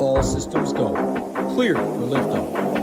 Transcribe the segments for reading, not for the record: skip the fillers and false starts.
All systems go. Clear for liftoff.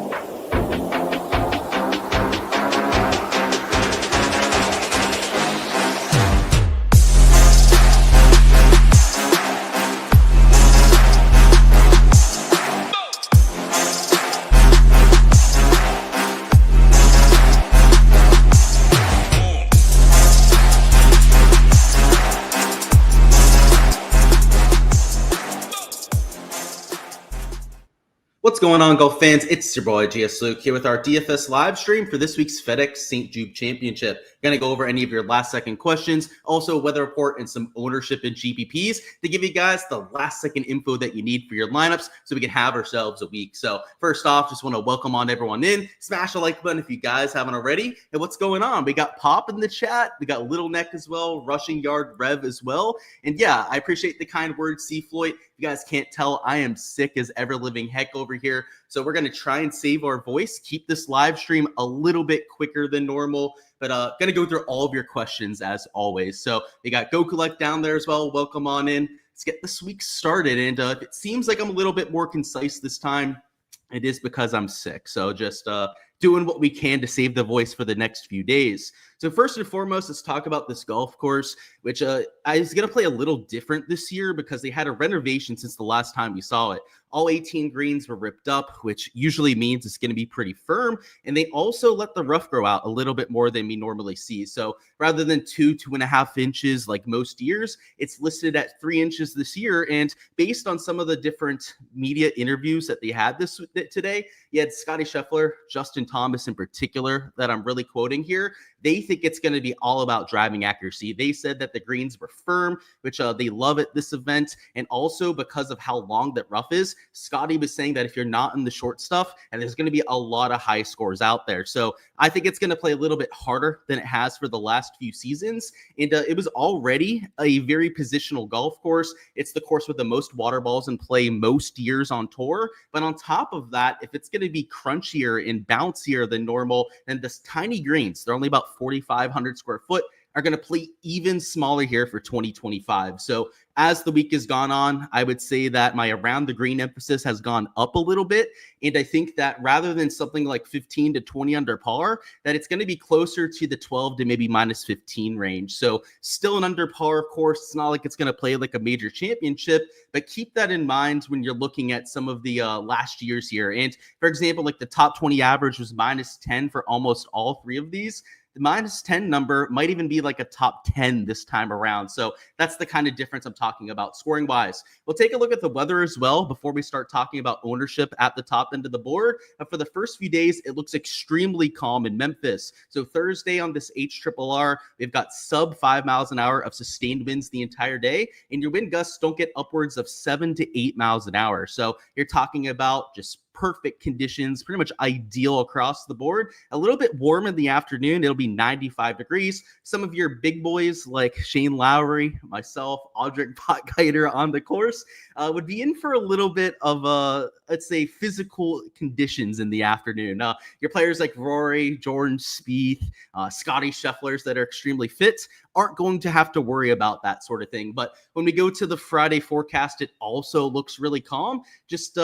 What's going on, golf fans? It's your boy GS Luke here with our DFS live stream for this week's FedEx St. Jude Championship. Going to go over any of your last second questions, also a weather report and some ownership in GPPs to give you guys the last second info that you need for your lineups so we can have ourselves a week. So first off, just want to welcome on everyone in. Smash the like button if you guys haven't already. And what's going on? We got Pop in the chat. We got Little Neck as well, Rushing Yard Rev as well. And yeah, I appreciate the kind words, C. Floyd. You guys can't tell, I am sick as ever living heck over here. So we're going to try and save our voice, keep this live stream a little bit quicker than normal, but going to go through all of your questions as always. So we got Go Collect down there as well. Welcome on in. Let's get this week started. And if it seems like I'm a little bit more concise this time, it is because I'm sick. So just doing what we can to save the voice for the next few days. So first and foremost, let's talk about this golf course, which I was going to play a little different this year because they had a renovation since the last time we saw it. All 18 greens were ripped up, which usually means it's going to be pretty firm. And they also let the rough grow out a little bit more than we normally see. So rather than 2.5 inches like most years, it's listed at 3 inches this year. And based on some of the different media interviews that they had today, you had Scotty Scheffler, Justin Thomas in particular, that I'm really quoting here. They think it's going to be all about driving accuracy. They said that the greens were firm, which they love at this event. And also because of how long that rough is, Scotty was saying that if you're not in the short stuff, and there's going to be a lot of high scores out there. So I think it's going to play a little bit harder than it has for the last few seasons. And it was already a very positional golf course. It's the course with the most water balls in play most years on tour. But on top of that, if it's going to be crunchier and bouncier than normal, then this tiny greens, they're only about 4,500 square foot, are going to play even smaller here for 2025. So as the week has gone on, I would say that my around the green emphasis has gone up a little bit. And I think that rather than something like 15 to 20 under par, that it's going to be closer to the 12 to maybe minus 15 range. So still an under par course. It's not like it's going to play like a major championship, but keep that in mind when you're looking at some of the last years here. And for example, like the top 20 average was minus 10 for almost all three of these. The minus 10 number might even be like a top 10 this time around. So that's the kind of difference I'm talking about scoring wise. We'll take a look at the weather as well before we start talking about ownership at the top end of the board. For the first few days, it looks extremely calm in Memphis. So Thursday on this HRRR, we've got sub 5 miles an hour of sustained winds the entire day. And your wind gusts don't get upwards of 7 to 8 miles an hour. So you're talking about just perfect conditions, pretty much ideal across the board. A little bit warm in the afternoon. It'll be 95 degrees. Some of your big boys like Shane Lowry, myself, Audric Potgieter on the course would be in for a little bit of, let's say, physical conditions in the afternoon. Your players like Rory, Jordan Spieth, Scotty Schefflers that are extremely fit aren't going to have to worry about that sort of thing. But when we go to the Friday forecast, it also looks really calm. Just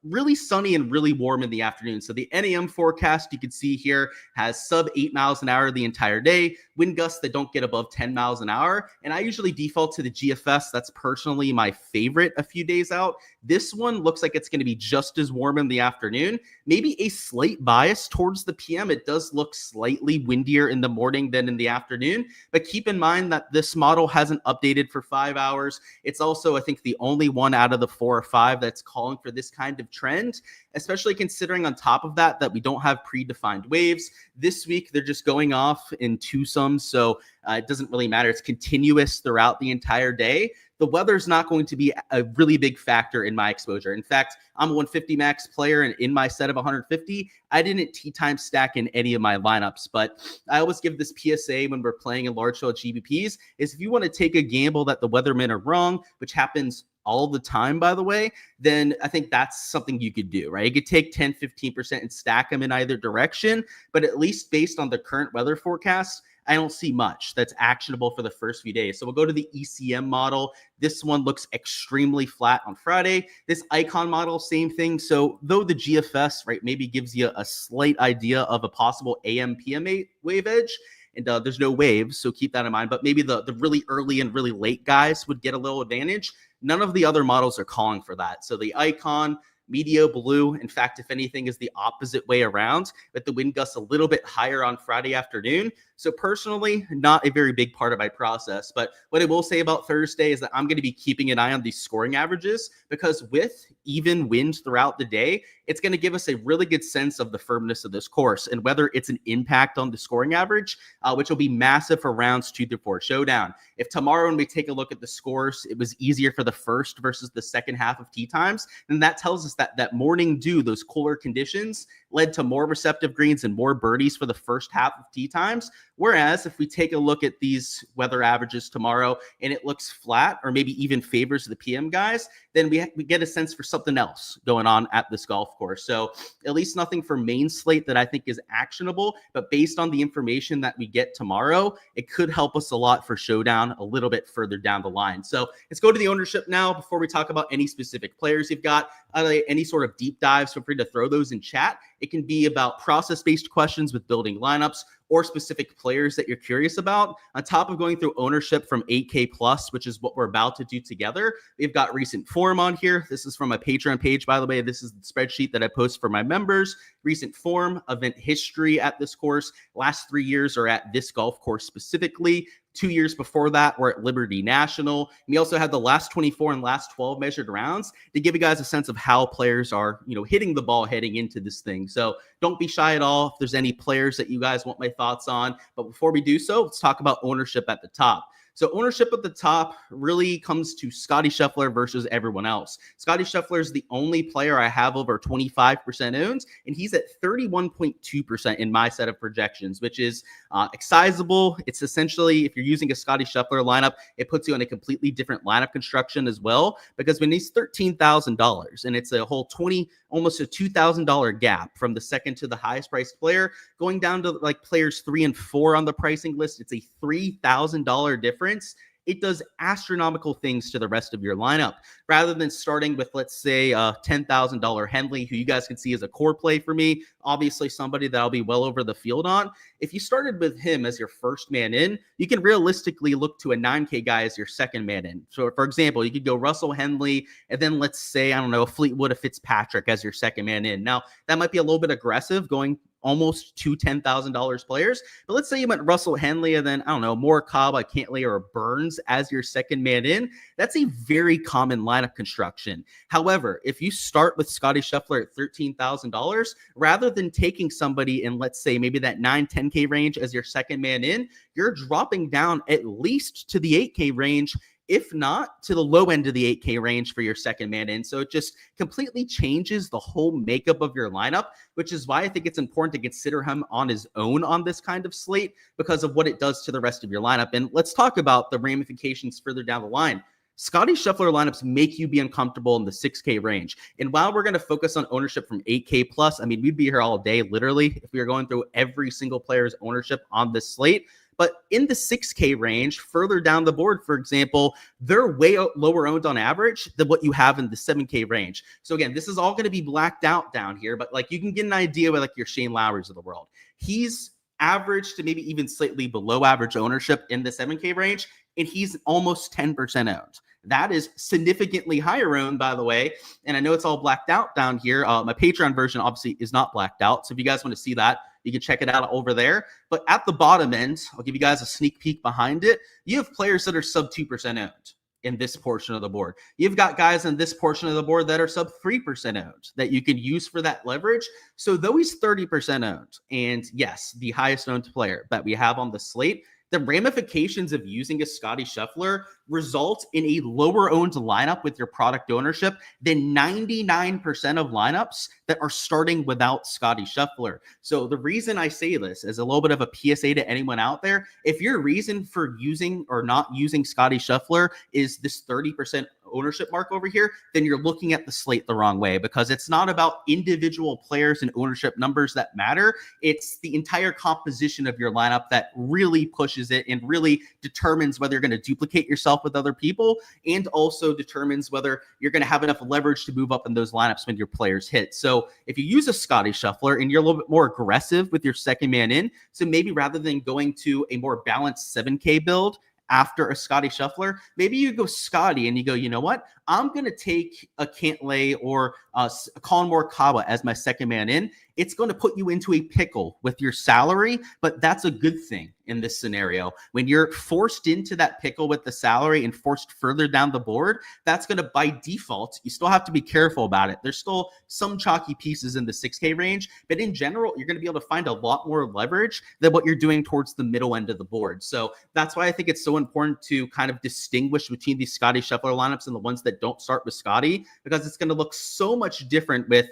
really sunny and really warm in the afternoon. So the NAM forecast you can see here has sub 8 miles an hour the entire day, wind gusts that don't get above 10 miles an hour. And I usually default to the GFS. That's personally my favorite a few days out. This one looks like it's going to be just as warm in the afternoon, maybe a slight bias towards the PM. It does look slightly windier in the morning than in the afternoon, but keep in mind that this model hasn't updated for 5 hours. It's also, I think, the only one out of the 4 or 5 that's calling for this kind of trend, especially considering on top of that we don't have predefined waves. This week, they're just going off in twosomes, so it doesn't really matter. It's continuous throughout the entire day. The weather's not going to be a really big factor in my exposure. In fact, I'm a 150 max player, and in my set of 150, I didn't tee time stack in any of my lineups. But I always give this PSA when we're playing in large field GBPs is if you want to take a gamble that the weathermen are wrong, which happens all the time, by the way, then I think that's something you could do, right? You could take 10, 15% and stack them in either direction, but at least based on the current weather forecast, I don't see much that's actionable for the first few days. So we'll go to the ECM model. This one looks extremely flat on Friday. This icon model, same thing. So though the GFS, right, maybe gives you a slight idea of a possible AM PM wave edge, and there's no waves, so keep that in mind. But maybe the really early and really late guys would get a little advantage. None of the other models are calling for that. So the icon, Medio blue, in fact, if anything, is the opposite way around, but the wind gusts a little bit higher on Friday afternoon. So personally, not a very big part of my process. But what I will say about Thursday is that I'm going to be keeping an eye on these scoring averages, because with even wind throughout the day, it's going to give us a really good sense of the firmness of this course and whether it's an impact on the scoring average, which will be massive for rounds 2 through 4 showdown. If tomorrow when we take a look at the scores, it was easier for the first versus the second half of tee times, then that tells us that morning dew, those cooler conditions, led to more receptive greens and more birdies for the first half of tee times. Whereas if we take a look at these weather averages tomorrow and it looks flat or maybe even favors the PM guys, then we get a sense for something else going on at this golf course. So at least nothing for main slate that I think is actionable, but based on the information that we get tomorrow, it could help us a lot for showdown a little bit further down the line. So let's go to the ownership now before we talk about any specific players you've got. Any sort of deep dives, feel free to throw those in chat. It can be about process-based questions with building lineups or specific players that you're curious about. On top of going through ownership from 8K plus, which is what we're about to do together, we've got recent form on here. This is from my Patreon page, by the way. This is the spreadsheet that I post for my members. Recent form, event history at this course. Last 3 years are at this golf course specifically. 2 years before that, we're at Liberty National. We also had the last 24 and last 12 measured rounds to give you guys a sense of how players are, hitting the ball heading into this thing. So don't be shy at all if there's any players that you guys want my thoughts on. But before we do so, let's talk about ownership at the top. So ownership at the top really comes to Scottie Scheffler versus everyone else. Scottie Scheffler is the only player I have over 25% owned, and he's at 31.2% in my set of projections, which is sizable. It's essentially, if you're using a Scottie Scheffler lineup, it puts you on a completely different lineup construction as well, because when he's $13,000 and it's a whole almost a $2,000 gap from the second to the highest priced player, going down to like players 3 and 4 on the pricing list, it's a $3,000 difference. It does astronomical things to the rest of your lineup. Rather than starting with, let's say, $10,000 Henley, who you guys can see as a core play for me, obviously somebody that I'll be well over the field on. If you started with him as your first man in, you can realistically look to a 9K guy as your second man in. So, for example, you could go Russell Henley, and then let's say, I don't know, Fleetwood of Fitzpatrick as your second man in. Now, that might be a little bit aggressive going almost two $10,000 players. But let's say you went Russell Henley and then, I don't know, Morikawa, Cantlay, or Burns as your second man in. That's a very common lineup construction. However, if you start with Scottie Scheffler at $13,000, rather than taking somebody in, let's say, maybe that 9-10K range as your second man in, you're dropping down at least to the 8K range, if not to the low end of the 8K range for your second man in. So it just completely changes the whole makeup of your lineup, which is why I think it's important to consider him on his own on this kind of slate because of what it does to the rest of your lineup. And let's talk about the ramifications further down the line. Scottie Scheffler lineups make you be uncomfortable in the 6K range. And while we're going to focus on ownership from 8K plus, I mean, we'd be here all day, literally, if we were going through every single player's ownership on this slate. But in the 6K range, further down the board, for example, they're way lower owned on average than what you have in the 7K range. So again, this is all going to be blacked out down here, but like you can get an idea with like your Shane Lowry's of the world. He's average to maybe even slightly below average ownership in the 7K range, and he's almost 10% owned. That is significantly higher owned, by the way. And I know it's all blacked out down here. My Patreon version obviously is not blacked out. So if you guys want to see that, you can check it out over there. But at the bottom end, I'll give you guys a sneak peek behind it. You have players that are sub 2% owned in this portion of the board. You've got guys in this portion of the board that are sub 3% owned that you can use for that leverage. So though he's 30% owned, and yes, the highest owned player that we have on the slate, the ramifications of using a Scottie Scheffler result in a lower owned lineup with your product ownership than 99% of lineups that are starting without Scottie Scheffler. So the reason I say this as a little bit of a PSA to anyone out there, if your reason for using or not using Scottie Scheffler is this 30% ownership mark over here, then you're looking at the slate the wrong way, because it's not about individual players and ownership numbers that matter. It's the entire composition of your lineup that really pushes it and really determines whether you're going to duplicate yourself with other people, and also determines whether you're going to have enough leverage to move up in those lineups when your players hit. So if you use a Scotty Shuffler and you're a little bit more aggressive with your second man in, so maybe rather than going to a more balanced 7K build after a Scotty Shuffler, maybe you go Scotty and you go, you know what? I'm going to take a Cantlay or a Colin Morikawa as my second man in. It's going to put you into a pickle with your salary, but that's a good thing in this scenario. When you're forced into that pickle with the salary and forced further down the board, that's going to, by default, you still have to be careful about it. There's still some chalky pieces in the 6K range, but in general, you're going to be able to find a lot more leverage than what you're doing towards the middle end of the board. So that's why I think it's so important to kind of distinguish between these Scotty Shuffler lineups and the ones that don't start with Scotty, because it's going to look so much different with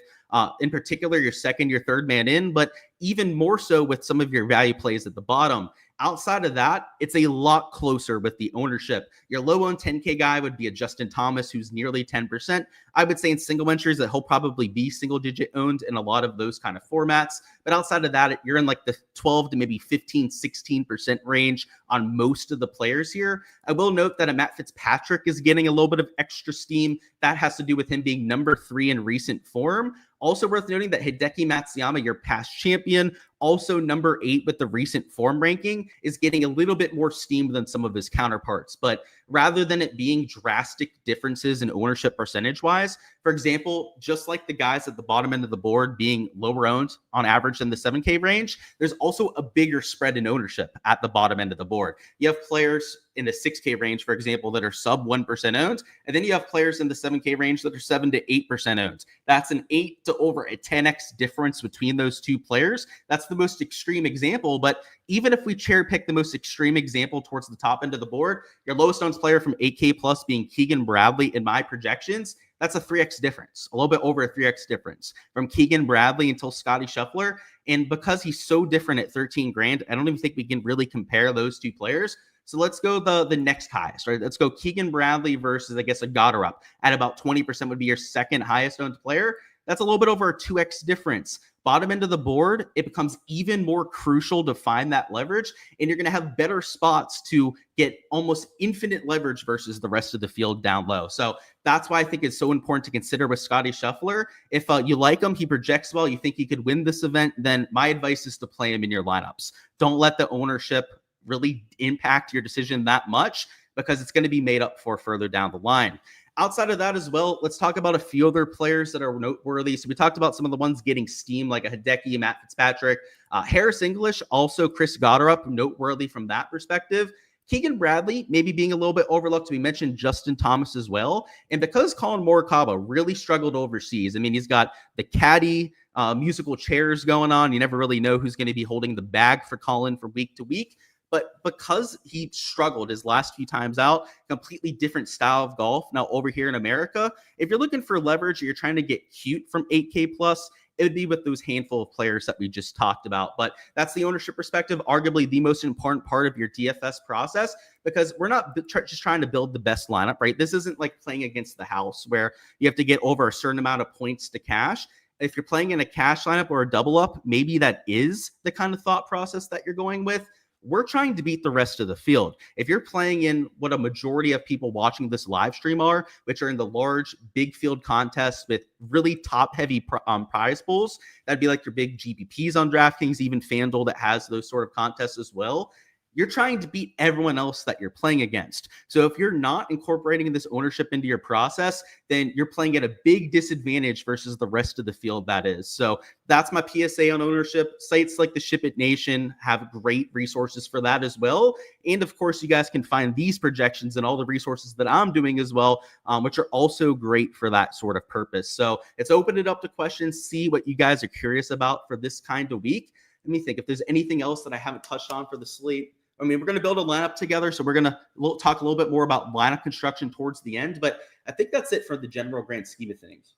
in particular your second, your third man in, but even more so with some of your value plays at the bottom. Outside of that, it's a lot closer with the ownership. Your low-owned 10K guy would be a Justin Thomas, who's nearly 10%. I would say in single entries that he'll probably be single-digit owned in a lot of those kind of formats. But outside of that, you're in like the 12 to maybe 15, 16% range on most of the players here. I will note that a Matt Fitzpatrick is getting a little bit of extra steam. That has to do with him being number 3 in recent form. Also worth noting that Hideki Matsuyama, your past champion, also number 8 with the recent form ranking, is getting a little bit more steam than some of his counterparts. But rather than it being drastic differences in ownership percentage-wise, for example, just like the guys at the bottom end of the board being lower owned on average than the 7K range, there's also a bigger spread in ownership at the bottom end of the board. You have players in the 6K range, for example, that are sub 1% owned, and then you have players in the 7K range that are 7 to 8% owned. That's an 8 to over a 10x difference between those two players. That's the most extreme example, but even if we cherry pick the most extreme example towards the top end of the board, your lowest owned player from 8K plus being Keegan Bradley in my projections, that's a 3x difference, a little bit over a 3x difference from Keegan Bradley until Scotty Shuffler. And because he's so different at 13 grand, I don't even think we can really compare those two players. So let's go the next highest, right? Let's go Keegan Bradley versus, I guess, a Goddard at about 20% would be your second highest owned player. That's a little bit over a 2x difference. Bottom end of the board, it becomes even more crucial to find that leverage, and you're going to have better spots to get almost infinite leverage versus the rest of the field down low. So that's why I think it's so important to consider with Scotty Shuffler. If you like him, he projects well, you think he could win this event, then my advice is to play him in your lineups. Don't let the ownership really impact your decision that much, because it's going to be made up for further down the line. Outside of that as well, let's talk about a few other players that are noteworthy. So we talked about some of the ones getting steam, like a Hideki, Matt Fitzpatrick, Harris English, also Chris Goddard, noteworthy from that perspective. Keegan Bradley maybe being a little bit overlooked. We mentioned Justin Thomas as well. And because Colin Morikawa really struggled overseas, I mean, he's got the caddy musical chairs going on. You never really know who's going to be holding the bag for Colin from week to week. But because he struggled his last few times out, completely different style of golf. Now over here in America, if you're looking for leverage or you're trying to get cute from 8K plus, it would be with those handful of players that we just talked about. But that's the ownership perspective, arguably the most important part of your DFS process, because we're not just trying to build the best lineup, right? This isn't like playing against the house where you have to get over a certain amount of points to cash. If you're playing in a cash lineup or a double up, maybe that is the kind of thought process that you're going with. We're trying to beat the rest of the field. If you're playing in what a majority of people watching this live stream are, which are in the large, big field contests with really top-heavy prize pools, that'd be like your big GPPs on DraftKings, even FanDuel that has those sort of contests as well. You're trying to beat everyone else that you're playing against. So if you're not incorporating this ownership into your process, then you're playing at a big disadvantage versus the rest of the field that is. So that's my PSA on ownership. Sites like the SHIPIT Nation have great resources for that as well. And of course, you guys can find these projections and all the resources that I'm doing as well, which are also great for that sort of purpose. So it's open it up to questions, see what you guys are curious about for this kind of week. Let me think if there's anything else that I haven't touched on for the slate. I mean, we're going to build a lineup together, so we're going to talk a little bit more about lineup construction towards the end, but I think that's it for the general grand scheme of things.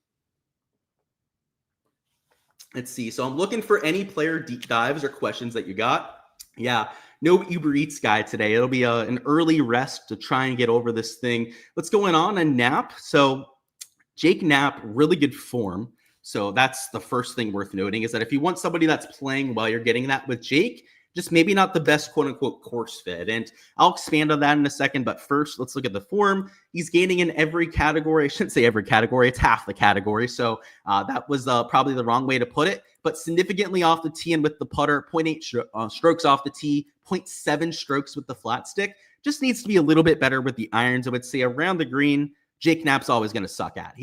Let's see. So I'm looking for any player deep dives or questions that you got. Yeah, no Uber Eats guy today. It'll be an early rest to try and get over this thing. What's going on in Knapp? So Jake Knapp, really good form. So that's the first thing worth noting, is that if you want somebody that's playing well, you're getting that with Jake. Just maybe not the best quote unquote course fit. And I'll expand on that in a second. But first, let's look at the form. He's gaining in every category. I shouldn't say every category. It's half the category. So that was probably the wrong way to put it. But significantly off the tee and with the putter, 0.8 strokes off the tee, 0.7 strokes with the flat stick. Just needs to be a little bit better with the irons. I would say around the green, Jake Knapp's always going to suck at.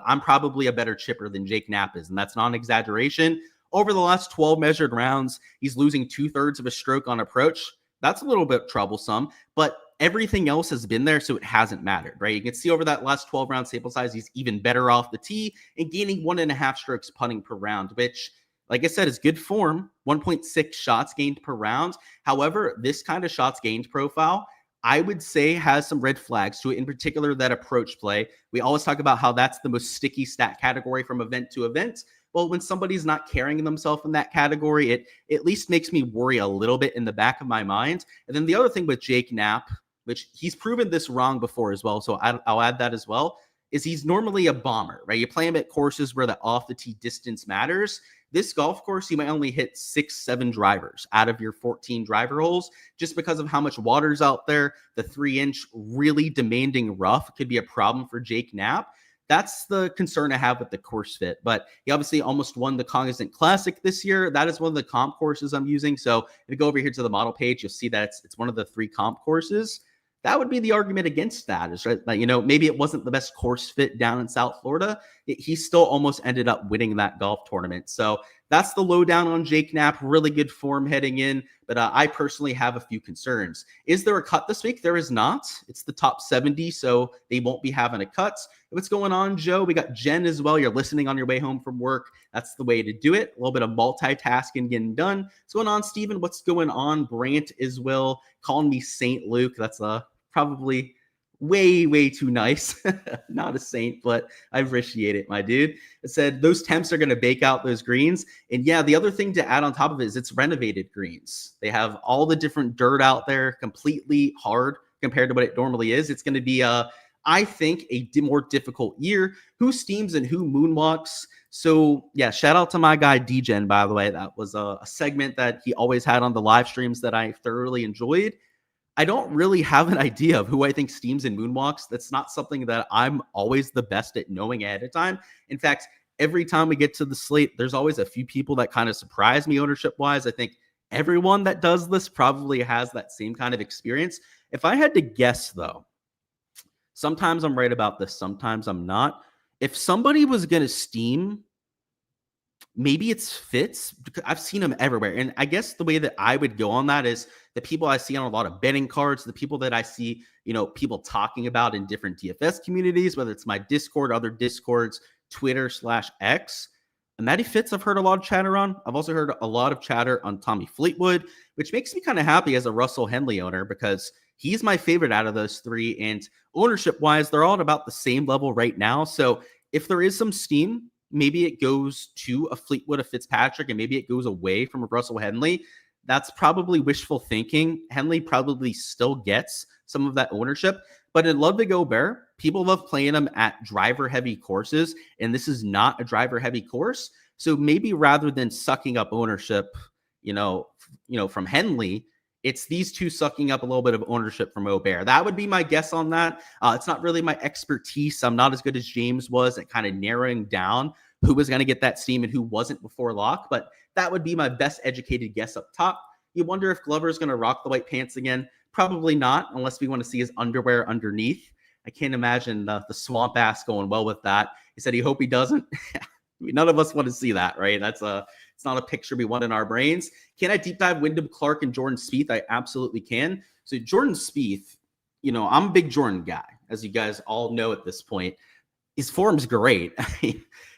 I'm probably a better chipper than Jake Knapp is, and that's not an exaggeration. Over the last 12 measured rounds, he's losing 2/3 of a stroke on approach. That's a little bit troublesome, but everything else has been there, so it hasn't mattered, right? You can see over that last 12-round sample size, he's even better off the tee and gaining 1.5 strokes putting per round, which, like I said, is good form. 1.6 shots gained per round. However, this kind of shots gained profile, I would say, has some red flags to it, in particular that approach play. We always talk about how that's the most sticky stat category from event to event. Well, when somebody's not carrying themselves in that category, it at least makes me worry a little bit in the back of my mind. And then the other thing with Jake Knapp, which he's proven this wrong before as well, so I'll add that as well, is he's normally a bomber, right? You play him at courses where the off the tee distance matters. This golf course, you might only hit 6-7 drivers out of your 14 driver holes just because of how much water's out there. The 3-inch really demanding rough could be a problem for Jake Knapp. That's the concern I have with the course fit. But he obviously almost won the Cognizant Classic this year. That is one of the comp courses I'm using. So if you go over here to the model page, you'll see that it's one of the 3 comp courses. That would be the argument against that, is right, that, maybe it wasn't the best course fit down in South Florida. He still almost ended up winning that golf tournament. So that's the lowdown on Jake Knapp. Really good form heading in, but I personally have a few concerns. Is there a cut this week? There is not. It's the top 70, so they won't be having a cut. What's going on, Joe? We got Jen as well. You're listening on your way home from work. That's the way to do it. A little bit of multitasking getting done. What's going on, Steven? What's going on? Brant as well, calling me Saint Luke. That's probably way too nice. Not a saint, but I appreciate it, my dude. It said those temps are going to bake out those greens. And yeah, the other thing to add on top of it is it's renovated greens. They have all the different dirt out there, completely hard compared to what it normally is. It's going to be I think a more difficult year. Who steams and who moonwalks? So yeah, shout out to my guy DGen, by the way. That was a segment that he always had on the live streams that I thoroughly enjoyed. I don't really have an idea of who I think steams and moonwalks. That's not something that I'm always the best at knowing ahead of time. In fact, every time we get to the slate, there's always a few people that kind of surprise me ownership-wise. I think everyone that does this probably has that same kind of experience. If I had to guess, though, sometimes I'm right about this, sometimes I'm not. If somebody was going to steam, maybe it's Fitz, because I've seen him everywhere. And I guess the way that I would go on that is the people I see on a lot of betting cards, the people that I see, people talking about in different DFS communities, whether it's my Discord, other Discords, Twitter/X. And Matty Fitz, I've heard a lot of chatter on. I've also heard a lot of chatter on Tommy Fleetwood, which makes me kind of happy as a Russell Henley owner because he's my favorite out of those 3. And ownership-wise, they're all at about the same level right now. So if there is some steam, maybe it goes to a Fleetwood, a Fitzpatrick, and maybe it goes away from a Russell Henley. That's probably wishful thinking. Henley probably still gets some of that ownership, but in Love to Go Bear, people love playing them at driver-heavy courses, and this is not a driver-heavy course. So maybe rather than sucking up ownership, from Henley, it's these two sucking up a little bit of ownership from O'Bear. That would be my guess on that. It's not really my expertise. I'm not as good as James was at kind of narrowing down who was going to get that steam and who wasn't before lock, but that would be my best educated guess up top. You wonder if Glover's going to rock the white pants again. Probably not, unless we want to see his underwear underneath. I can't imagine the swamp ass going well with that. He said he hope he doesn't. None of us want to see that, right? It's not a picture we want in our brains. Can I deep dive Wyndham Clark and Jordan Spieth? I absolutely can. So Jordan Spieth, I'm a big Jordan guy, as you guys all know at this point. His form's great.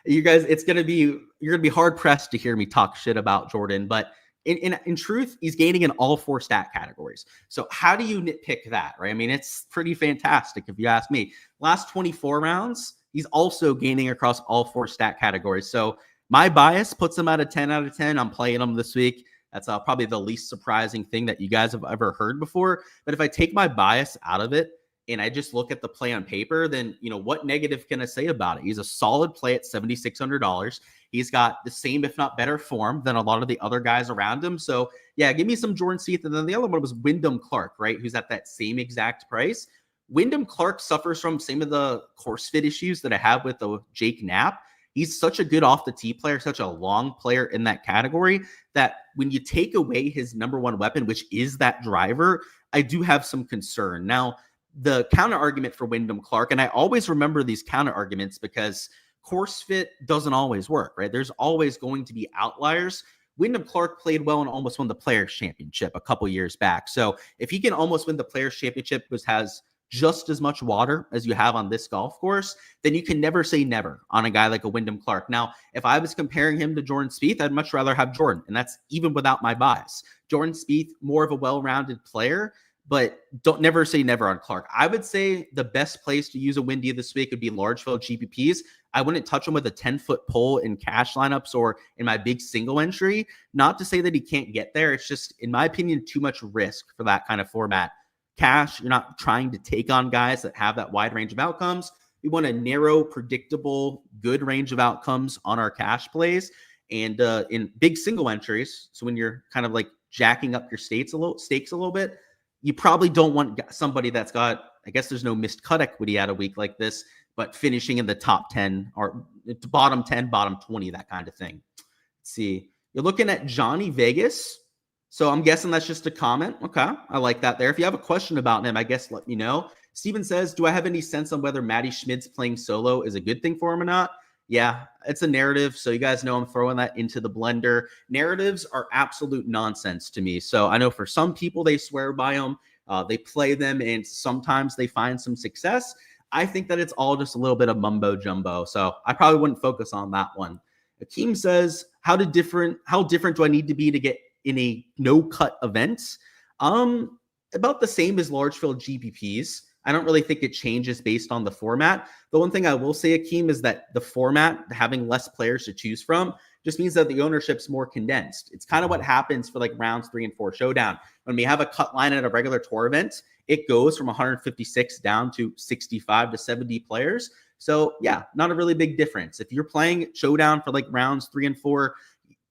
You guys, you're gonna be hard pressed to hear me talk shit about Jordan, but in truth, he's gaining in all 4 stat categories. So how do you nitpick that, right? I mean, it's pretty fantastic if you ask me. Last 24 rounds, he's also gaining across all 4 stat categories. So my bias puts him at a 10 out of 10. I'm playing him this week. That's probably the least surprising thing that you guys have ever heard before. But if I take my bias out of it and I just look at the play on paper, then, what negative can I say about it? He's a solid play at $7,600. He's got the same, if not better, form than a lot of the other guys around him. So, yeah, give me some Jordan Spieth. And then the other one was Wyndham Clark, right? Who's at that same exact price. Wyndham Clark suffers from some of the course fit issues that I have with the Jake Knapp. He's such a good off the tee player, such a long player in that category that when you take away his number one weapon, which is that driver, I do have some concern. Now, the counter argument for Wyndham Clark, and I always remember these counter arguments because course fit doesn't always work, right? There's always going to be outliers. Wyndham Clark played well and almost won the Players Championship a couple years back. So if he can almost win the Players Championship, which has just as much water as you have on this golf course, then you can never say never on a guy like a Wyndham Clark. Now, if I was comparing him to Jordan Spieth, I'd much rather have Jordan, and that's even without my bias. Jordan Spieth, more of a well-rounded player, but don't never say never on Clark. I would say the best place to use a Windy this week would be large field GPPs. I wouldn't touch him with a 10-foot pole in cash lineups or in my big single entry. Not to say that he can't get there. It's just, in my opinion, too much risk for that kind of format. Cash, you're not trying to take on guys that have that wide range of outcomes. We want a narrow, predictable, good range of outcomes on our cash plays. And in big single entries, so when you're kind of like jacking up your stakes a little bit, you probably don't want somebody that's got, I guess there's no missed cut equity at a week like this, but finishing in the top 10 or bottom 10, bottom 20, that kind of thing. Let's see. You're looking at Johnny Vegas. So I'm guessing that's just a comment. Okay, I like that there. If you have a question about him, I guess let me know. Steven says, do I have any sense on whether Matty Schmidt's playing solo is a good thing for him or not? Yeah, it's a narrative. So you guys know I'm throwing that into the blender. Narratives are absolute nonsense to me. So I know for some people, they swear by them. They play them, and sometimes they find some success. I think that it's all just a little bit of mumbo jumbo. So I probably wouldn't focus on that one. Akeem says, how different do I need to be to get in a no-cut event? About the same as large field GPPs. I don't really think it changes based on the format. The one thing I will say, Akeem, is that the format, having less players to choose from, just means that the ownership's more condensed. It's kind of what happens for like rounds 3 and 4 showdown. When we have a cut line at a regular tour event, it goes from 156 down to 65 to 70 players. So yeah, not a really big difference. If you're playing showdown for like rounds 3 and 4,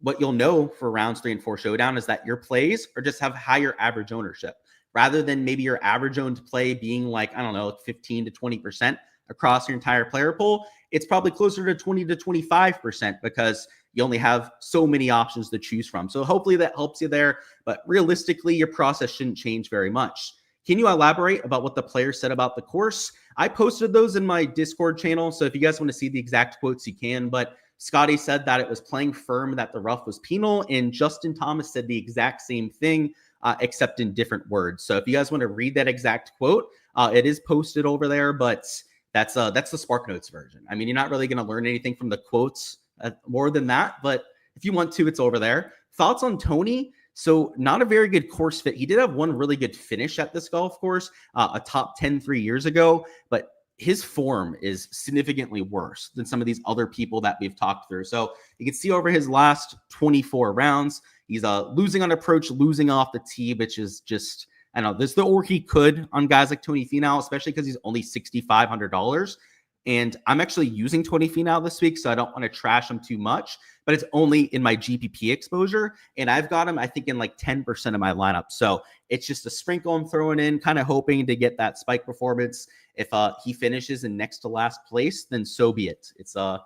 what you'll know for rounds 3 and 4 showdown is that your plays are just have higher average ownership rather than maybe your average owned play being like, I don't know, 15 to 20% across your entire player pool. It's probably closer to 20 to 25% because you only have so many options to choose from. So hopefully that helps you there. But realistically, your process shouldn't change very much. Can you elaborate about what the player said about the course? I posted those in my Discord channel. So if you guys want to see the exact quotes, you can. But Scotty said that it was playing firm, that the rough was penal. And Justin Thomas said the exact same thing, except in different words. So if you guys want to read that exact quote, it is posted over there. But that's the SparkNotes version. I mean, you're not really going to learn anything from the quotes more than that. But if you want to, it's over there. Thoughts on Tony? So not a very good course fit. He did have one really good finish at this golf course, a top 10 3 years ago, but his form is significantly worse than some of these other people that we've talked through. So you can see over his last 24 rounds, he's losing on approach, losing off the tee, which is just, I don't know, this the or he could on guys like Tony Finau, especially because he's only $6,500. And I'm actually using Tony Finau this week, so I don't want to trash him too much, but it's only in my GPP exposure. And I've got him, I think, in like 10% of my lineup. So it's just a sprinkle I'm throwing in, kind of hoping to get that spike performance. If he finishes in next to last place, then so be it. It's to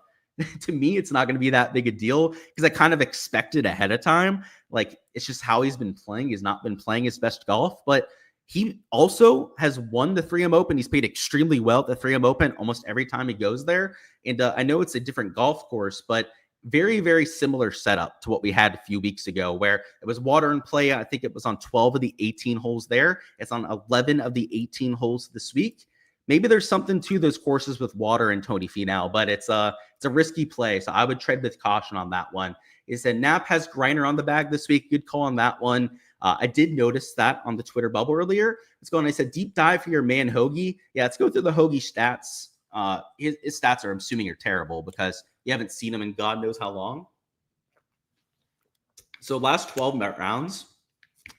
me, it's not going to be that big a deal because I kind of expected ahead of time. Like, it's just how he's been playing. He's not been playing his best golf, but he also has won the 3M Open. He's played extremely well at the 3M Open almost every time he goes there. And I know it's a different golf course, but very, very similar setup to what we had a few weeks ago where it was water in play. I think it was on 12 of the 18 holes there. It's on 11 of the 18 holes this week. Maybe there's something to those courses with water and Tony Finau, but it's a risky play. So I would tread with caution on that one. Is that Knapp has Griner on the bag this week. Good call on that one. I did notice that on the Twitter bubble earlier. Let's go and I said, deep dive for your man, Hoagie. Yeah, let's go through the Hoagie stats. His stats are, I'm assuming, are terrible because you haven't seen him in God knows how long. So last 12 rounds,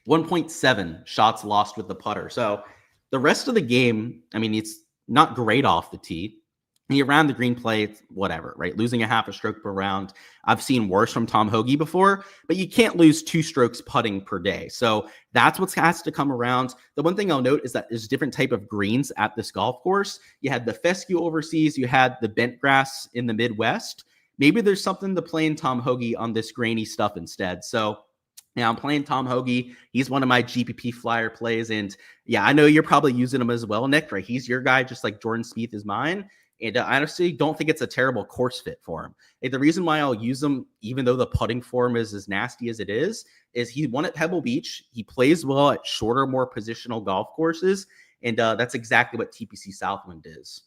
1.7 shots lost with the putter. So the rest of the game, I mean, it's not great off the tee. He ran the green play, whatever, right? Losing a half a stroke per round. I've seen worse from Tom Hoge before, but you can't lose 2 strokes putting per day. So that's what has to come around. The one thing I'll note is that there's different type of greens at this golf course. You had the fescue overseas, you had the bent grass in the Midwest. Maybe there's something to play in Tom Hoge on this grainy stuff instead. So yeah, I'm playing Tom Hoge. He's one of my GPP flyer plays. And yeah, I know you're probably using him as well, Nick, right? He's your guy, just like Jordan Spieth is mine. And I honestly don't think it's a terrible course fit for him. Like, the reason why I'll use him, even though the putting form is as nasty as it is he won at Pebble Beach. He plays well at shorter, more positional golf courses. And that's exactly what TPC Southwind is.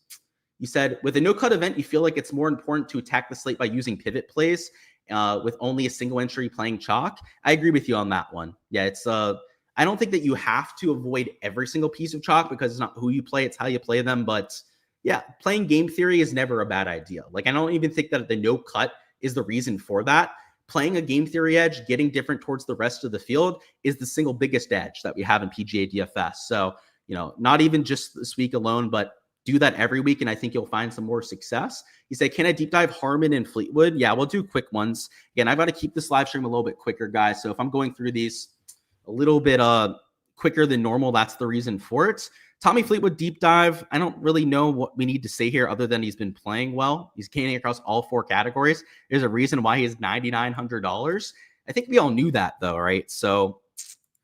You said, with a no-cut event, you feel like it's more important to attack the slate by using pivot plays with only a single entry playing chalk. I agree with you on that one. Yeah, it's I don't think that you have to avoid every single piece of chalk because it's not who you play, it's how you play them. But yeah, playing game theory is never a bad idea. Like, I don't even think that the no cut is the reason for that. Playing a game theory edge, getting different towards the rest of the field is the single biggest edge that we have in PGA DFS. So, not even just this week alone, but do that every week, and I think you'll find some more success. You say, can I deep dive Harmon and Fleetwood? Yeah, we'll do quick ones. Again, I've got to keep this live stream a little bit quicker, guys. So if I'm going through these a little bit quicker than normal, that's the reason for it. Tommy Fleetwood deep dive. I don't really know what we need to say here other than he's been playing well. He's gaining across all 4 categories. There's a reason why he is $9,900. I think we all knew that though, right? So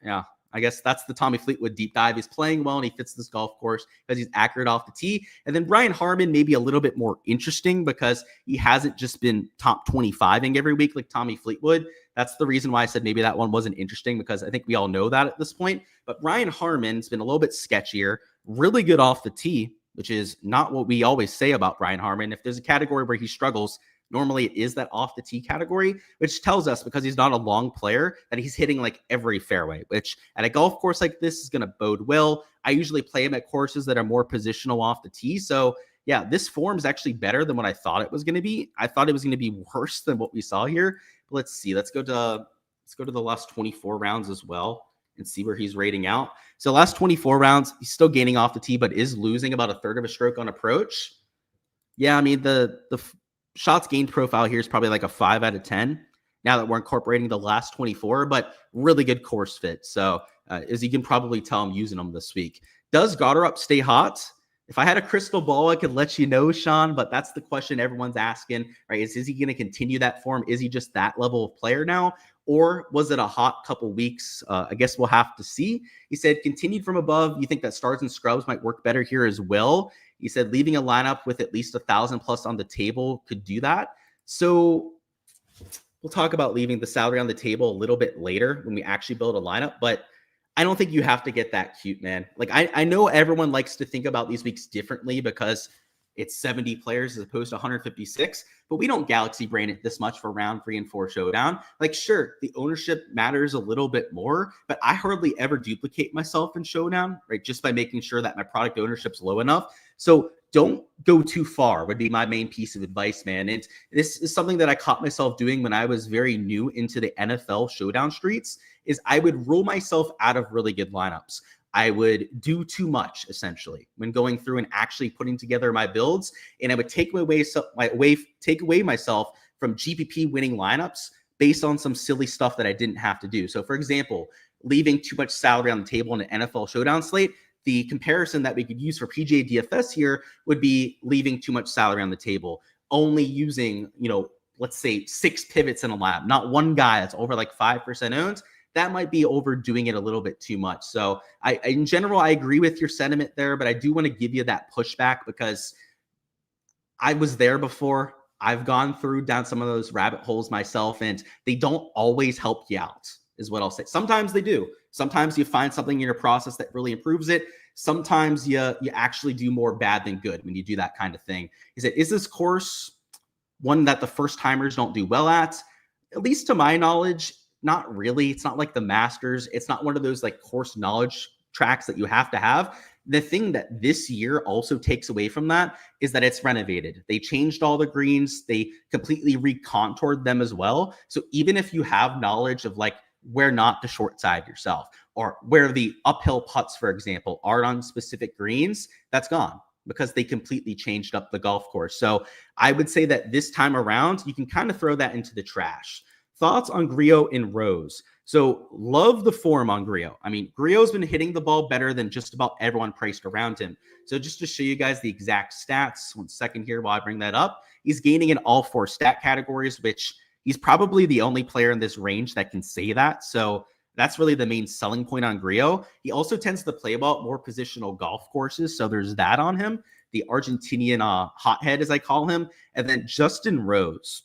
yeah, I guess that's the Tommy Fleetwood deep dive. He's playing well and he fits this golf course because he's accurate off the tee. And then Brian Harman may be a little bit more interesting because he hasn't just been top 25ing every week like Tommy Fleetwood. That's the reason why I said maybe that one wasn't interesting, because I think we all know that at this point. But Brian Harman's been a little bit sketchier, really good off the tee, which is not what we always say about Brian Harman. If there's a category where he struggles, normally it is that off the tee category, which tells us, because he's not a long player, that he's hitting like every fairway, which at a golf course like this is going to bode well. I usually play him at courses that are more positional off the tee. So yeah, this form is actually better than what I thought it was going to be. I thought it was going to be worse than what we saw here. But let's see. Let's go to the last 24 rounds as well and see where he's rating out. So last 24 rounds, he's still gaining off the tee, but is losing about a third of a stroke on approach. Yeah, I mean, the shots gained profile here is probably like a 5 out of 10 now that we're incorporating the last 24, but really good course fit. So as you can probably tell, I'm using them this week. Does Goddard stay hot? If I had a crystal ball, I could let you know, Sean, but that's the question everyone's asking, right? Is he going to continue that form? Is he just that level of player now? Or was it a hot couple weeks? I guess we'll have to see. He said, continued from above. You think that stars and scrubs might work better here as well? He said, leaving a lineup with at least 1,000 plus on the table could do that. So we'll talk about leaving the salary on the table a little bit later when we actually build a lineup, but I don't think you have to get that cute, man. Like, I know everyone likes to think about these weeks differently because it's 70 players as opposed to 156, but we don't galaxy brain it this much for round 3 and 4 showdown. Like, sure, the ownership matters a little bit more, but I hardly ever duplicate myself in showdown, right? Just by making sure that my product ownership's low enough. So don't go too far would be my main piece of advice, man. And this is something that I caught myself doing when I was very new into the NFL showdown streets, is I would rule myself out of really good lineups. I would do too much, essentially, when going through and actually putting together my builds, and I would take away myself from GPP winning lineups based on some silly stuff that I didn't have to do. So, for example, leaving too much salary on the table in an NFL showdown slate. The comparison that we could use for PGA DFS here would be leaving too much salary on the table, only using, let's say 6 pivots in a lineup, not one guy that's over like 5% owned. That might be overdoing it a little bit too much. So in general, I agree with your sentiment there, but I do want to give you that pushback because I was there before. I've gone down some of those rabbit holes myself, and they don't always help you out, is what I'll say. Sometimes they do. Sometimes you find something in your process that really improves it. Sometimes you actually do more bad than good when you do that kind of thing. Is this course one that the first timers don't do well at? At least to my knowledge, not really. It's not like the Masters. It's not one of those like course knowledge tracks that you have to have. The thing that this year also takes away from that is that it's renovated. They changed all the greens. They completely recontoured them as well. So even if you have knowledge of like where not to short side yourself, or where the uphill putts, for example, are on specific greens, that's gone because they completely changed up the golf course. So I would say that this time around, you can kind of throw that into the trash. Thoughts on Grillo and Rose? So love the form on Grillo. I mean, Grillo's been hitting the ball better than just about everyone priced around him. So just to show you guys the exact stats, 1 second here while I bring that up, he's gaining in all 4 stat categories, which he's probably the only player in this range that can say that. So that's really the main selling point on Grillo. He also tends to play about more positional golf courses. So there's that on him, the Argentinian hothead, as I call him. And then Justin Rose.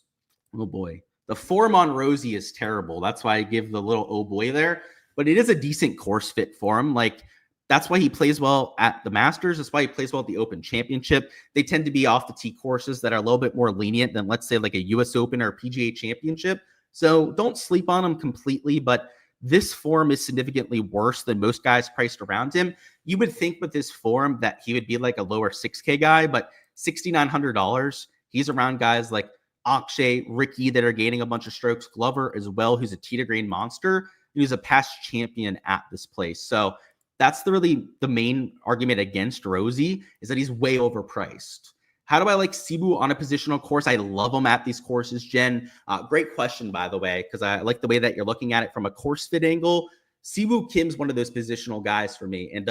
Oh boy. The form on Rosie is terrible. That's why I give the little oh boy there. But it is a decent course fit for him. Like, that's why he plays well at the Masters. That's why he plays well at the Open Championship. They tend to be off the tee courses that are a little bit more lenient than, let's say, like a US Open or PGA Championship. So don't sleep on him completely, but this form is significantly worse than most guys priced around him. You would think with this form that he would be like a lower 6K guy, but $6,900, he's around guys like Akshay, Ricky that are gaining a bunch of strokes, Glover as well, who's a tee to green monster, who's a past champion at this place. So that's really the main argument against Rosie, is that he's way overpriced. How do I like Sibu on a positional course? I love him at these courses, Jen. Great question, by the way, because I like the way that you're looking at it from a course fit angle. Sibu Kim's one of those positional guys for me. And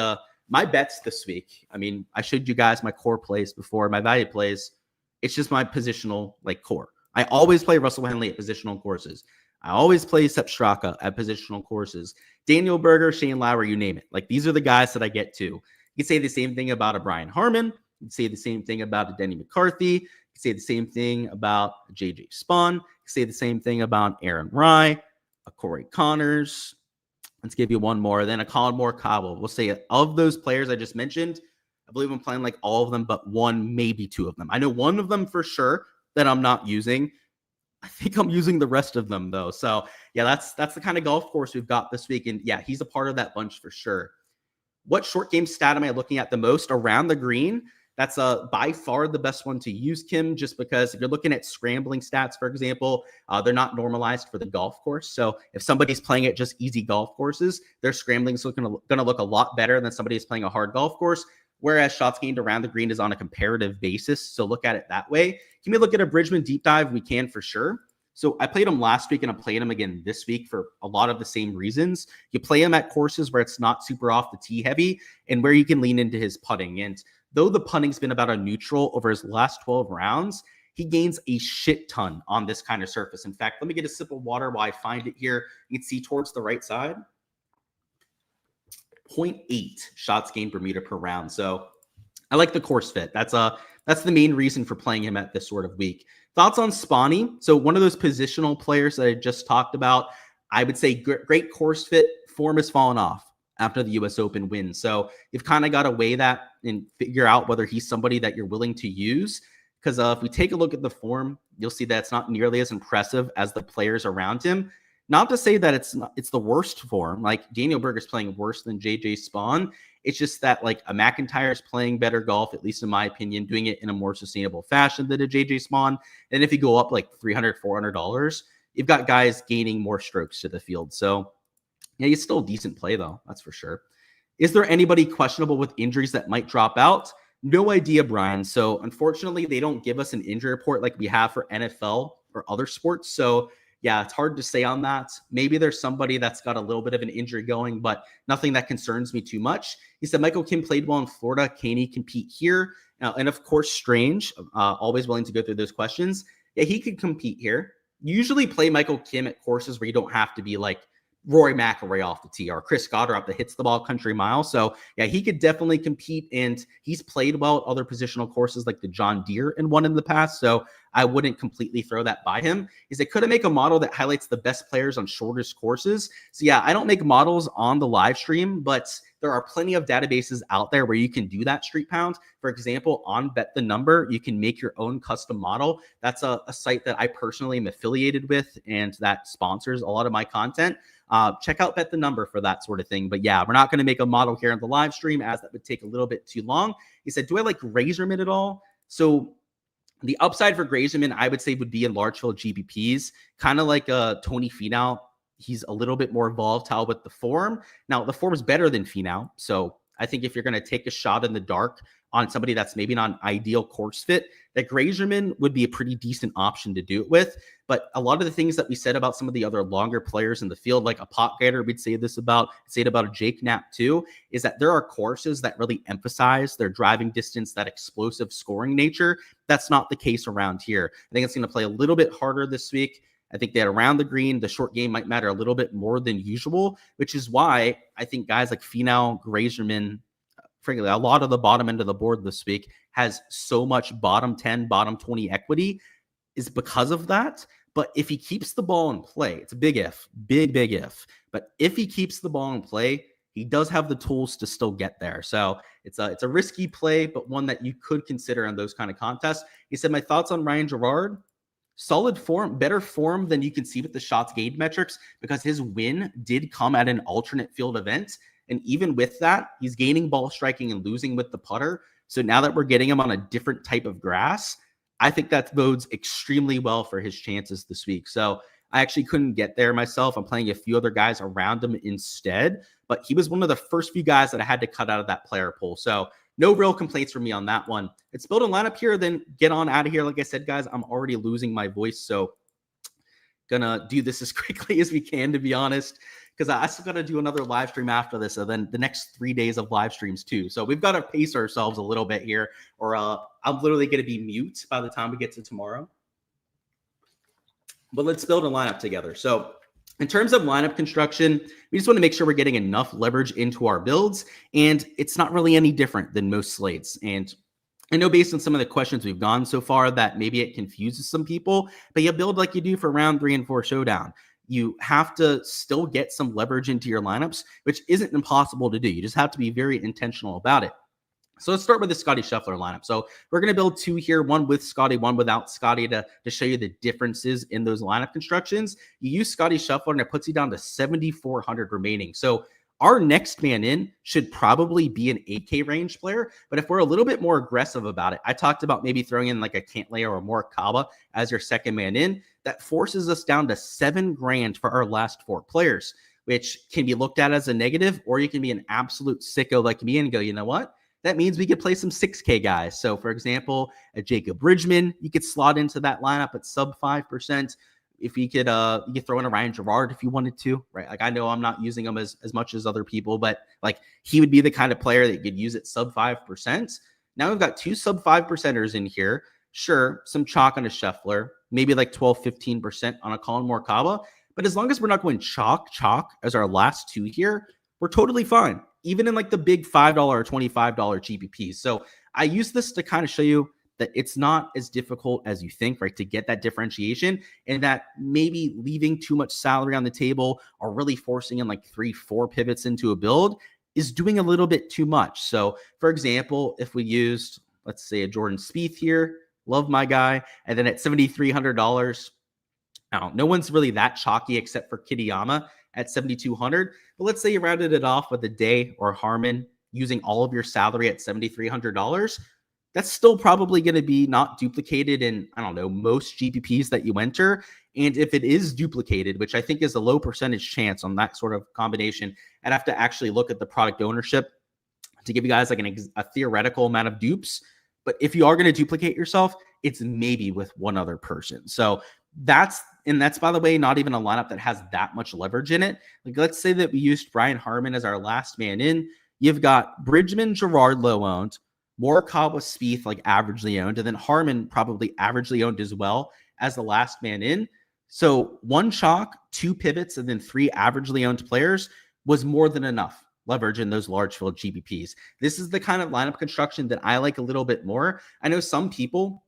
my bets this week, I mean, I showed you guys my core plays before, my value plays. It's just my positional like core. I always play Russell Henley at positional courses. I always play Sepp Straka at positional courses. Daniel Berger, Shane Lowry, you name it. Like, these are the guys that I get to. You can say the same thing about a Brian Harmon. You can say the same thing about a Denny McCarthy. You can say the same thing about a JJ Spawn. You can say the same thing about Aaron Rye, a Corey Connors. Let's give you one more. Then a Colin Morikawa. We'll say of those players I just mentioned, I believe I'm playing like all of them but one, maybe 2 of them. I know one of them for sure that I'm not using. I think I'm using the rest of them though. So yeah, that's the kind of golf course we've got this week. And yeah, he's a part of that bunch for sure. What short game stat am I looking at the most? Around the green. That's by far the best one to use, Kim, just because if you're looking at scrambling stats, for example, they're not normalized for the golf course. So if somebody's playing at just easy golf courses, their scrambling is going to look a lot better than somebody who's playing a hard golf course. Whereas shots gained around the green is on a comparative basis. So look at it that way. Can we look at a Bridgman deep dive? We can for sure. So I played him last week and I'm playing him again this week for a lot of the same reasons. You play him at courses where it's not super off the tee heavy and where you can lean into his putting. And though the putting's been about a neutral over his last 12 rounds, he gains a shit ton on this kind of surface. In fact, let me get a sip of water while I find it here. You can see towards the right side. 0.8 shots gained Bermuda per round. So I like the course fit. That's the main reason for playing him at this sort of week. Thoughts on Spani? So one of those positional players that I just talked about, I would say great course fit. Form has fallen off after the US Open win. So you've kind of got to weigh that and figure out whether he's somebody that you're willing to use. Because if we take a look at the form, you'll see that it's not nearly as impressive as the players around him. Not to say that it's the worst form. Like Daniel Berger's playing worse than JJ Spawn. It's just that like a McIntyre's playing better golf, at least in my opinion, doing it in a more sustainable fashion than a JJ Spawn. And if you go up like $300, $400, you've got guys gaining more strokes to the field. So yeah, he's still a decent play though. That's for sure. Is there anybody questionable with injuries that might drop out? No idea, Brian. So unfortunately, they don't give us an injury report like we have for NFL or other sports. So yeah, it's hard to say on that. Maybe there's somebody that's got a little bit of an injury going, but nothing that concerns me too much. He said Michael Kim played well in Florida. Can he compete here? And of course, Strange, always willing to go through those questions. Yeah, he could compete here. Usually play Michael Kim at courses where you don't have to be like Rory McIlroy off the tee or Chris Goddard that hits the ball country mile. So yeah, he could definitely compete, and he's played well at other positional courses like the John Deere and one in the past. So I wouldn't completely throw that by him. Is they could make a model that highlights the best players on shortest courses. So yeah, I don't make models on the live stream, but there are plenty of databases out there where you can do that street pound. For example, on Bet the Number, you can make your own custom model. That's a site that I personally am affiliated with and that sponsors a lot of my content. check out Bet the Number for that sort of thing. But yeah, we're not going to make a model here on the live stream, as that would take a little bit too long. He said, do I like Razorman at all? So the upside for Grazerman, I would say, would be in large field GPPs, kind of like Tony Finau. He's a little bit more volatile with the form. Now, the form is better than Finau. So I think if you're going to take a shot in the dark on somebody that's maybe not an ideal course fit, that Grazerman would be a pretty decent option to do it with. But a lot of the things that we said about some of the other longer players in the field, like a Potgater, we'd say this about, say it about a Jake Knapp too, is that there are courses that really emphasize their driving distance, that explosive scoring nature. That's not the case around here. I think it's going to play a little bit harder this week. I think that around the green, the short game might matter a little bit more than usual, which is why I think guys like Finau, Grazerman, frankly, a lot of the bottom end of the board this week has so much bottom 10, bottom 20 equity is because of that. But if he keeps the ball in play, it's a big if, big if. But if he keeps the ball in play, he does have the tools to still get there. So it's a risky play, but one that you could consider in those kind of contests. He said, my thoughts on Ryan Gerard. Solid form, better form than you can see with the shots gained metrics, because his win did come at an alternate field event. And even with that, he's gaining ball striking and losing with the putter. So now that we're getting him on a different type of grass, I think that bodes extremely well for his chances this week. So I actually couldn't get there myself. I'm playing a few other guys around him instead, but he was one of the first few guys that I had to cut out of that player pool. So no real complaints from me on that one. Let's build a lineup here, then get on out of here. Like I said, guys, I'm already losing my voice, so gonna do this as quickly as we can, to be honest, because I still got to do another live stream after this, and then the next 3 days of live streams too. So we've got to pace ourselves a little bit here, or I'm literally going to be mute by the time we get to tomorrow. But let's build a lineup together. So in terms of lineup construction, we just want to make sure we're getting enough leverage into our builds, and it's not really any different than most slates. And I know based on some of the questions we've gone so far that maybe it confuses some people, but you build like you do for round 3 and 4 showdown. You have to still get some leverage into your lineups, which isn't impossible to do. You just have to be very intentional about it. So let's start with the Scotty Scheffler lineup. So we're going to build 2 here, one with Scotty, one without Scotty, to show you the differences in those lineup constructions. You use Scotty Scheffler and it puts you down to 7,400 remaining. So our next man in should probably be an 8K range player. But if we're a little bit more aggressive about it, I talked about maybe throwing in like a Cantlay or a Morikawa as your second man in. That forces us down to $7,000 for our last 4 players, which can be looked at as a negative, or you can be an absolute sicko like me and go, you know what? That means we could play some 6K guys. So, for example, a Jacob Bridgman, you could slot into that lineup at sub 5%. If you could throw in a Ryan Gerard if you wanted to, right? Like, I know I'm not using him as much as other people, but like he would be the kind of player that you could use at sub 5%. Now we've got 2 sub 5%ers in here. Sure, some chalk on a Scheffler, maybe like 12, 15% on a Colin Morikawa. But as long as we're not going chalk as our last 2 here, we're totally fine, even in like the big $5 or $25 GPPs. So I use this to kind of show you that it's not as difficult as you think, right, to get that differentiation, and that maybe leaving too much salary on the table or really forcing in like 3-4 pivots into a build is doing a little bit too much. So for example, if we used, let's say, a Jordan Spieth here, love my guy, and then at $7,300, now no one's really that chalky except for Kitayama at 7,200. But let's say you rounded it off with a Day or Harman using all of your salary at $7,300. That's still probably going to be not duplicated in, I don't know, most GPPs that you enter. And if it is duplicated, which I think is a low percentage chance on that sort of combination, I'd have to actually look at the product ownership to give you guys like a theoretical amount of dupes. But if you are going to duplicate yourself, it's maybe with one other person. So that's, by the way, not even a lineup that has that much leverage in it. Like, let's say that we used Brian Harman as our last man in. You've got Bridgman, Gerard low owned, Morikawa, Spieth like averagely owned, and then Harman probably averagely owned as well as the last man in. So 1 chalk, 2 pivots, and then 3 averagely owned players was more than enough leverage in those large field GPPs. This is the kind of lineup construction that I like a little bit more. I know some people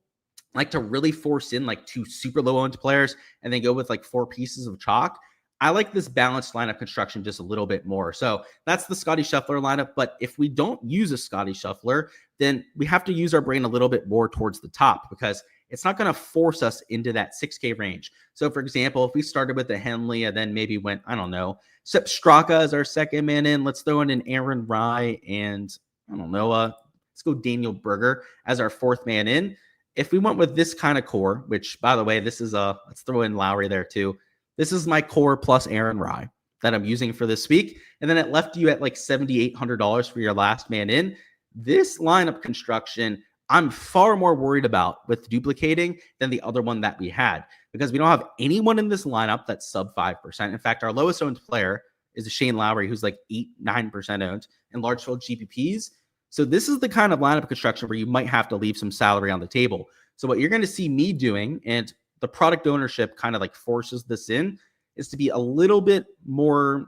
like to really force in like 2 super low owned players and then go with like 4 pieces of chalk. I like this balanced lineup construction just a little bit more. So that's the Scotty Scheffler lineup. But if we don't use a Scotty Scheffler, then we have to use our brain a little bit more towards the top, because it's not going to force us into that 6K range. So for example, if we started with a Henley and then maybe went, I don't know, Sepp Straka as our second man in, let's throw in an Aaron Rye and I don't know, let's go Daniel Berger as our fourth man in. If we went with this kind of core, which by the way, this is let's throw in Lowry there too. This is my core plus Aaron Rye that I'm using for this week. And then it left you at like $7,800 for your last man in. This lineup construction, I'm far more worried about with duplicating than the other one that we had, because we don't have anyone in this lineup that's sub 5%. In fact, our lowest owned player is Shane Lowry, who's like 8-9% owned in large field GPPs. So this is the kind of lineup construction where you might have to leave some salary on the table. So what you're going to see me doing, and the product ownership kind of like forces this in, is to be a little bit more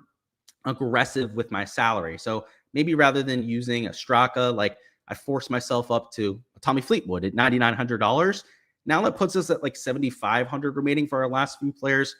aggressive with my salary. So maybe rather than using a Straka, like I forced myself up to a Tommy Fleetwood at $9,900. Now that puts us at like $7,500 remaining for our last few players.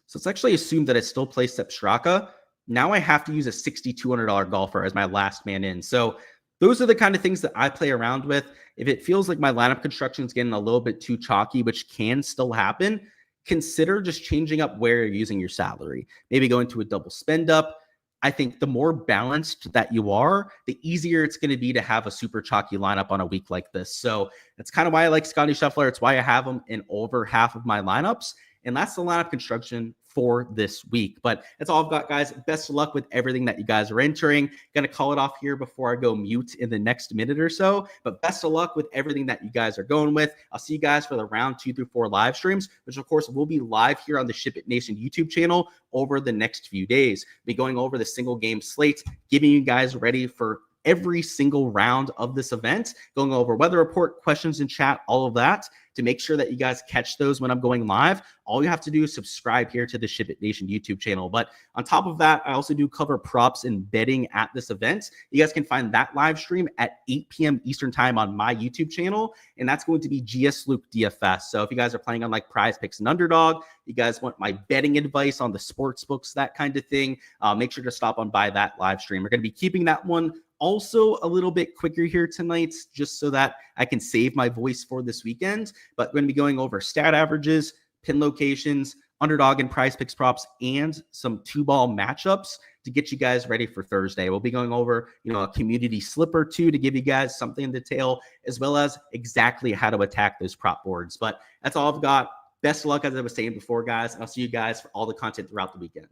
So it's actually assumed that I still play Sepp Straka. Now I have to use a $6,200 golfer as my last man in. So those are the kind of things that I play around with. If it feels like my lineup construction is getting a little bit too chalky, which can still happen, consider just changing up where you're using your salary. Maybe going to a double spend up. I think the more balanced that you are, the easier it's going to be to have a super chalky lineup on a week like this. So that's kind of why I like Scotty Scheffler. It's why I have him in over half of my lineups. And that's the lineup construction for this week. But that's all I've got, guys. Best of luck with everything that you guys are entering. Gonna call it off here before I go mute in the next minute or so. But best of luck with everything that you guys are going with. I'll see you guys for the round 2 through 4 live streams, which of course will be live here on the SHIPIT Nation YouTube channel over the next few days. Be going over the single game slate, giving you guys ready for every single round of this event, going over weather report, questions in chat, all of that. To make sure that you guys catch those when I'm going live, all you have to do is subscribe here to the SHIPIT Nation YouTube channel. But on top of that, I also do cover props and betting at this event. You guys can find that live stream at 8 p.m. Eastern time on my YouTube channel, and that's going to be GS Luke DFS. So if you guys are playing on like Prize Picks and Underdog, you guys want my betting advice on the sports books, that kind of thing, make sure to stop on by that live stream. We're going to be keeping that one also a little bit quicker here tonight, just so that I can save my voice for this weekend. But we're going to be going over stat averages, pin locations, underdog and Prize Picks props, and some 2-ball matchups to get you guys ready for Thursday. We'll be going over, a community slipper too, to give you guys something in detail, as well as exactly how to attack those prop boards. But that's all I've got. Best of luck, as I was saying before, guys. And I'll see you guys for all the content throughout the weekend.